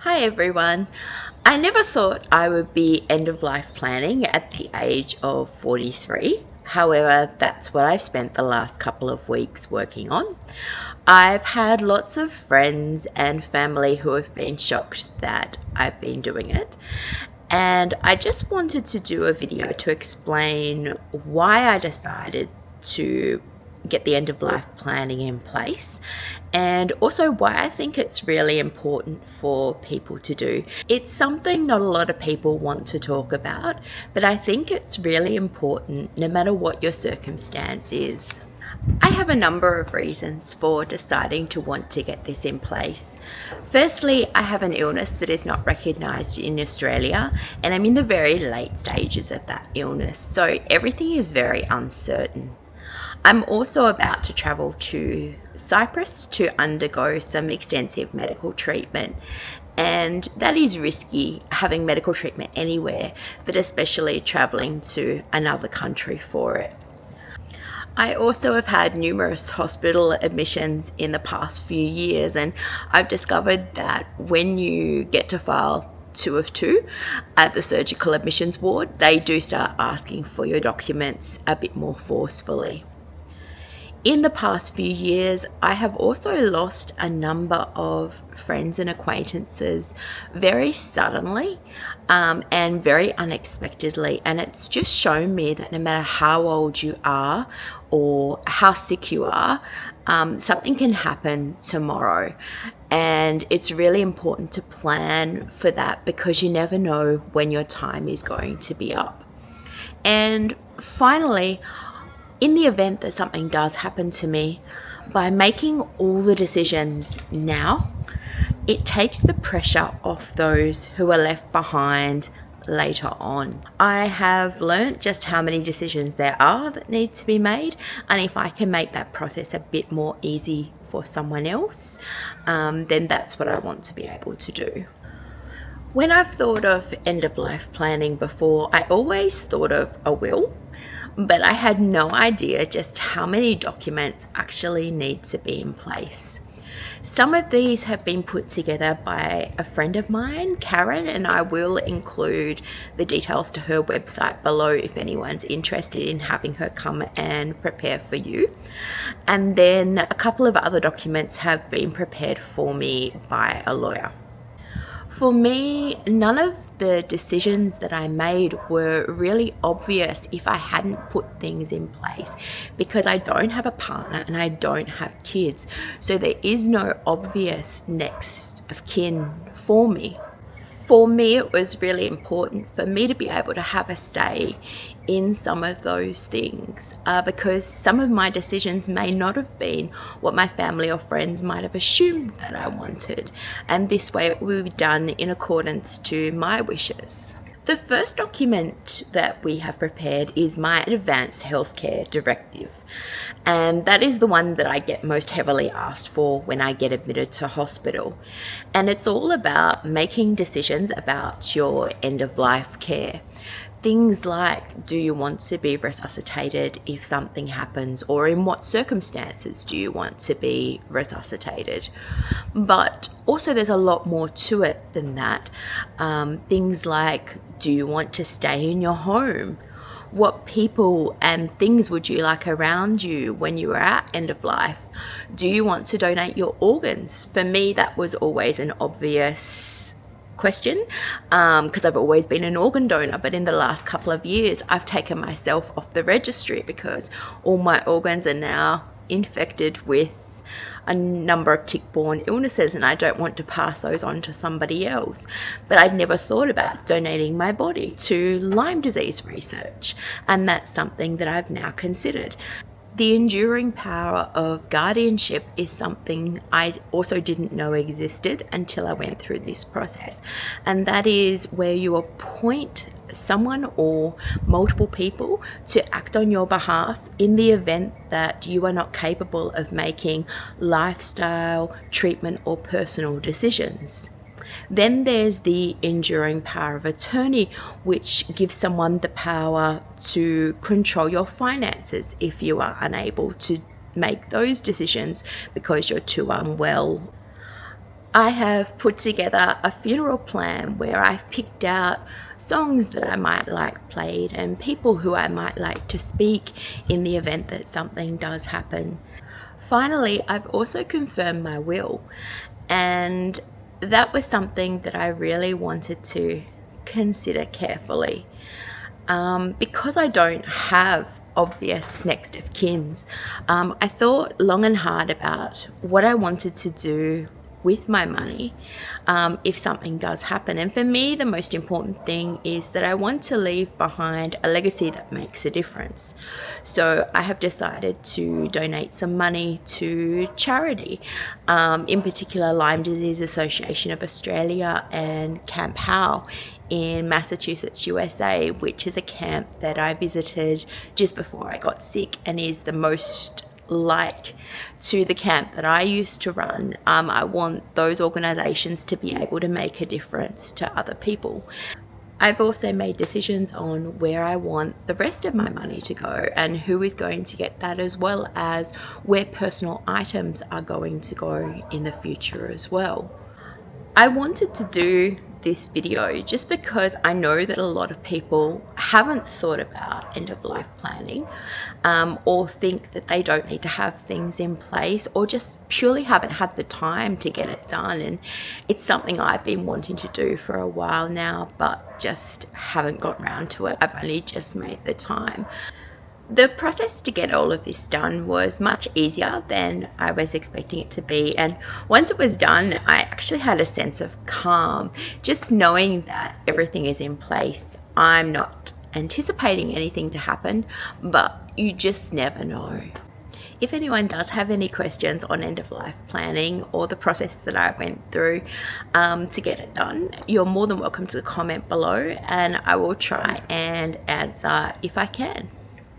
Hi everyone. I never thought I would be end of life planning at the age of 43. However, that's what I've spent the last couple of weeks working on. I've had lots of friends and family who have been shocked that I've been doing it. And I just wanted to do a video to explain why I decided to get the end of life planning in place, and also why I think it's really important for people to do. It's something not a lot of people want to talk about, but I think it's really important no matter what your circumstance is. I have a number of reasons for deciding to want to get this in place. Firstly, I have an illness that is not recognised in Australia, and I'm in the very late stages of that illness, so everything is very uncertain. I'm also about to travel to Cyprus to undergo some extensive medical treatment, and that is risky, having medical treatment anywhere, but especially traveling to another country for it. I also have had numerous hospital admissions in the past few years, and I've discovered that when you get to file 2 of 2 at the surgical admissions ward, they do start asking for your documents a bit more forcefully. In the past few years, I have also lost a number of friends and acquaintances very suddenly and very unexpectedly. And it's just shown me that no matter how old you are or how sick you are, something can happen tomorrow. And it's really important to plan for that because you never know when your time is going to be up. And finally, in the event that something does happen to me, by making all the decisions now, it takes the pressure off those who are left behind later on. I have learnt just how many decisions there are that need to be made, and if I can make that process a bit more easy for someone else, then that's what I want to be able to do. When I've thought of end of life planning before, I always thought of a will, but I had no idea just how many documents actually need to be in place. Some of these have been put together by a friend of mine, Karen, and I will include the details to her website below if anyone's interested in having her come and prepare for you. And then a couple of other documents have been prepared for me by a lawyer. For me, none of the decisions that I made were really obvious if I hadn't put things in place, because I don't have a partner and I don't have kids. So there is no obvious next of kin for me. For me, it was really important for me to be able to have a say in some of those things because some of my decisions may not have been what my family or friends might have assumed that I wanted, and this way it will be done in accordance to my wishes. The first document that we have prepared is my Advanced Healthcare Directive, and that is the one that I get most heavily asked for when I get admitted to hospital. And it's all about making decisions about your end of life care. Things like, do you want to be resuscitated if something happens, or in what circumstances do you want to be resuscitated? But also there's a lot more to it than that. Things like, do you want to stay in your home? What people and things would you like around you when you were at end of life? Do you want to donate your organs? For me, that was always an obvious question because I've always been an organ donor, but in the last couple of years I've taken myself off the registry because all my organs are now infected with a number of tick-borne illnesses and I don't want to pass those on to somebody else. But I'd never thought about donating my body to Lyme disease research, and that's something that I've now considered. The enduring power of guardianship is something I also didn't know existed until I went through this process. And that is where you appoint someone or multiple people to act on your behalf in the event that you are not capable of making lifestyle, treatment, or personal decisions. Then there's the enduring power of attorney, which gives someone the power to control your finances if you are unable to make those decisions because you're too unwell. I have put together a funeral plan where I've picked out songs that I might like played and people who I might like to speak in the event that something does happen. Finally, I've also confirmed my will, and that was something that I really wanted to consider carefully. Because I don't have obvious next of kins, I thought long and hard about what I wanted to do with my money if something does happen. And for me, the most important thing is that I want to leave behind a legacy that makes a difference. So I have decided to donate some money to charity, in particular Lyme Disease Association of Australia and Camp Howe in Massachusetts, USA, which is a camp that I visited just before I got sick and is the most like to the camp that I used to run. I want those organisations to be able to make a difference to other people. I've also made decisions on where I want the rest of my money to go and who is going to get that, as well as where personal items are going to go in the future as well. I wanted to do this video just because I know that a lot of people haven't thought about end of life planning, or think that they don't need to have things in place, or just purely haven't had the time to get it done. And it's something I've been wanting to do for a while now, but just haven't gotten around to it. I've only just made the time. The process to get all of this done was much easier than I was expecting it to be, and once it was done, I actually had a sense of calm, just knowing that everything is in place. I'm not anticipating anything to happen, but you just never know. If anyone does have any questions on end of life planning or the process that I went through to get it done, you're more than welcome to comment below, and I will try and answer if I can.